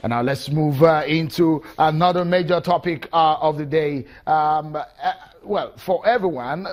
And now let's move into another major topic of the day. Well, for everyone,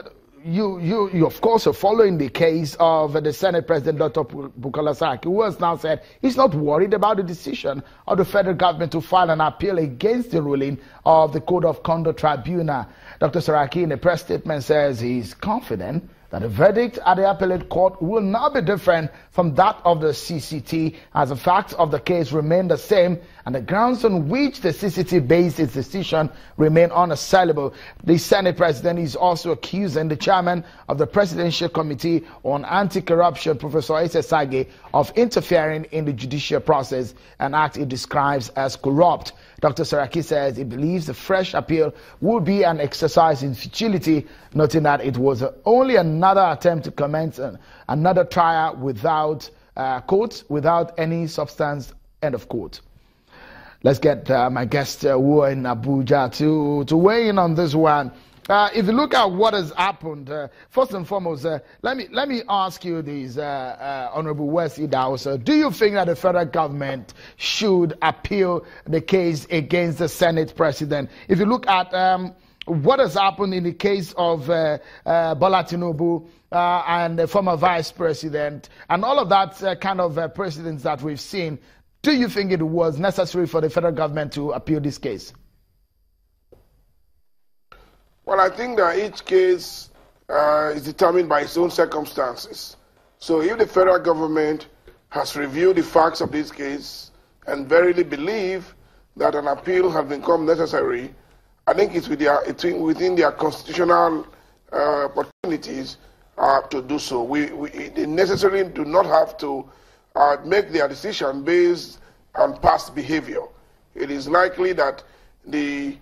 you of course are following the case of the Senate President, Dr. Bukola Saraki, who has now said he's not worried about the decision of the federal government to file an appeal against the ruling of the Code of Conduct Tribunal. Dr. Saraki, in a press statement, says he's confident that the verdict at the appellate court will not be different from that of the CCT, as the facts of the case remain the same and the grounds on which the CCT based its decision remain unassailable. The Senate President is also accusing the chairman of the Presidential Committee on Anti-Corruption, Professor Saraki, of interfering in the judicial process, an act he describes as corrupt. Dr. Saraki says he believes the fresh appeal will be an exercise in futility, noting that it was only another attempt to commence another trial without quote, without any substance, end of quote. Let's get my guest who are in Abuja to weigh in on this one. If you look at what has happened, first and foremost, let me ask you this, Honorable West Idahosa. Do you think that the federal government should appeal the case against the Senate President? If you look at what has happened in the case of Bola Tinubu and the former Vice President, and all of that kind of precedents that we've seen, do you think it was necessary for the federal government to appeal this case? Well, I think that each case is determined by its own circumstances. So if the federal government has reviewed the facts of this case and verily believe that an appeal has become necessary, I think it's within their constitutional opportunities to do so. They necessarily do not have to make their decision based on past behavior. It is likely that the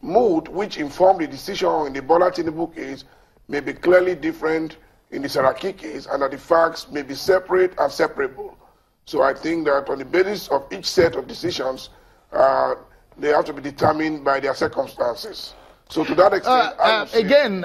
mood which informed the decision in the Bola Tinubu case may be clearly different in the Saraki case, and that the facts may be separate and separable. So I think that on the basis of each set of decisions, they have to be determined by their circumstances. So to that extent, again,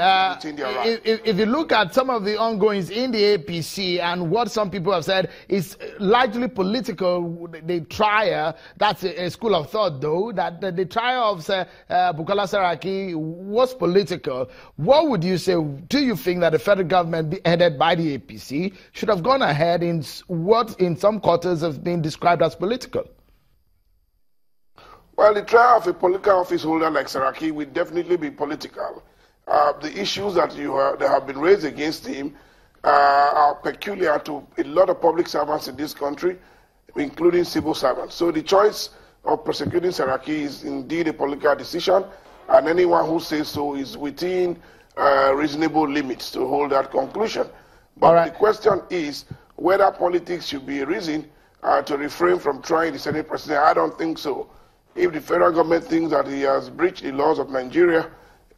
if you look at some of the ongoings in the APC and what some people have said is largely political, the trial, that's a school of thought though, that the trial of Bukola Saraki was political. What would you say? Do you think that the federal government headed by the APC should have gone ahead in what in some quarters has been described as political? Well, the trial of a political office holder like Saraki will definitely be political. The issues that have been raised against him are peculiar to a lot of public servants in this country, including civil servants. So the choice of prosecuting Saraki is indeed a political decision, and anyone who says so is within reasonable limits to hold that conclusion. But the question is whether politics should be a reason to refrain from trying the Senate President. I don't think so. If the federal government thinks that he has breached the laws of Nigeria,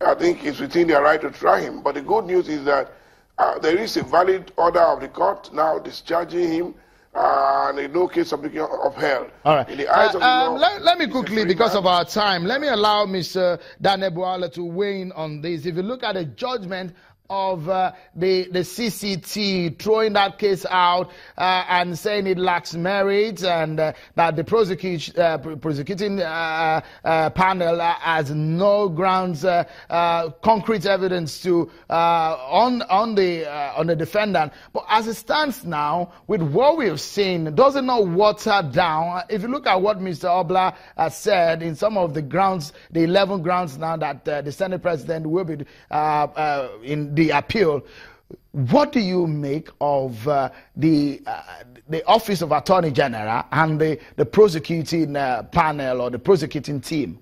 I think it's within their right to try him. But the good news is that there is a valid order of the court now discharging him, and no case of being upheld. All right. In the eyes of the law, let me quickly, because of our time, let me allow Mr. Daniel Bukola to weigh in on this. If you look at the judgment of the CCT throwing that case out and saying it lacks merit, and that the prosecuting panel has no grounds, concrete evidence to on the defendant. But as it stands now, with what we have seen, does it not water down? If you look at what Mr. Obla has said in some of the grounds, the 11 grounds now that the Senate President will be in the appeal, what do you make of the Office of Attorney General and the prosecuting panel or the prosecuting team?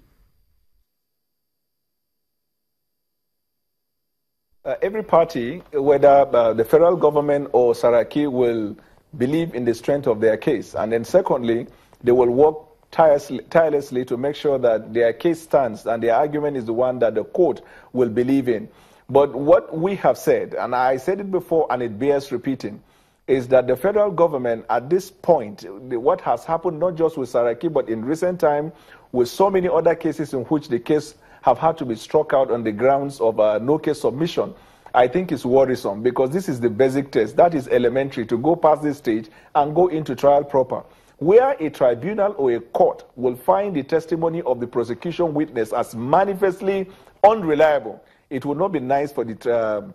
Every party, whether the federal government or Saraki, will believe in the strength of their case. And then secondly, they will work tirelessly to make sure that their case stands and their argument is the one that the court will believe in. But what we have said, and I said it before and it bears repeating, is that the federal government at this point, what has happened not just with Saraki, but in recent time with so many other cases in which the case have had to be struck out on the grounds of no case submission, I think is worrisome, because this is the basic test. That is elementary, to go past this stage and go into trial proper. where a tribunal or a court will find the testimony of the prosecution witness as manifestly unreliable, it would not be nice for the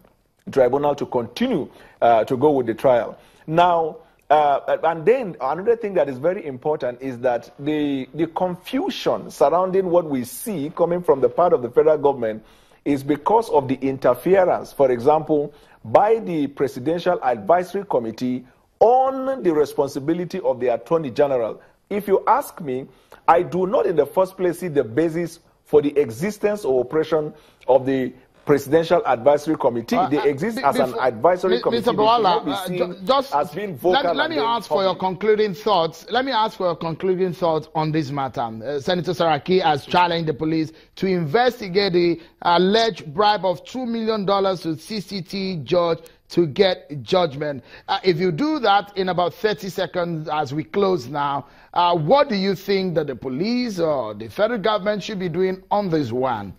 tribunal to continue to go with the trial. Now, and then another thing that is very important is that the confusion surrounding what we see coming from the part of the federal government is because of the interference, for example, by the Presidential Advisory Committee on the responsibility of the Attorney General. If you ask me, I do not in the first place see the basis for the existence or operation of the Presidential Advisory Committee. They exist as an advisory committee. Mr. Bukola, let me ask for your concluding thoughts. Let me ask for your concluding thoughts on this matter. Senator Saraki has challenged the police to investigate the alleged bribe of $2 million to CCT judge to get judgment. If you do that in about 30 seconds as we close now, what do you think that the police or the federal government should be doing on this one?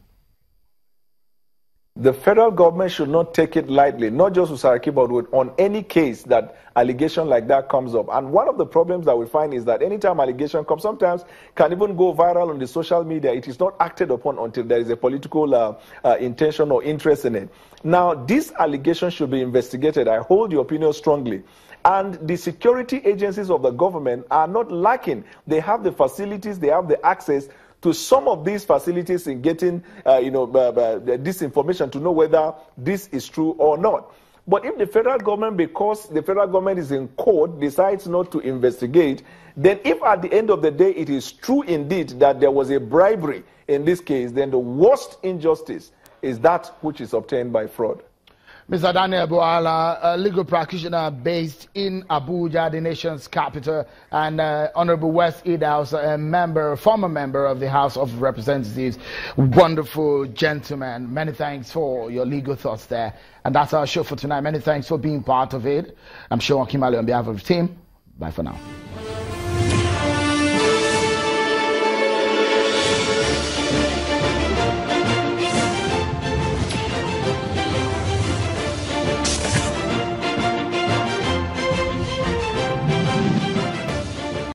The federal government should not take it lightly, not just with Saraki, but on any case that allegation like that comes up. And one of the problems that we find is that anytime allegation comes, sometimes can even go viral on the social media. It is not acted upon until there is a political intention or interest in it. Now, this allegation should be investigated. I hold your opinion strongly. And the security agencies of the government are not lacking. They have the facilities, they have the access to some of these facilities in getting this information to know whether this is true or not. But if the federal government, because the federal government is in court, decides not to investigate, then if at the end of the day it is true indeed that there was a bribery in this case, then the worst injustice is that which is obtained by fraud. Mr. Daniel Bukola, a legal practitioner based in Abuja, the nation's capital, and Honorable West Idahosa, a former member of the House of Representatives. Wonderful gentleman. Many thanks for your legal thoughts there. And that's our show for tonight. Many thanks for being part of it. I'm Sean Kimali on behalf of the team. Bye for now.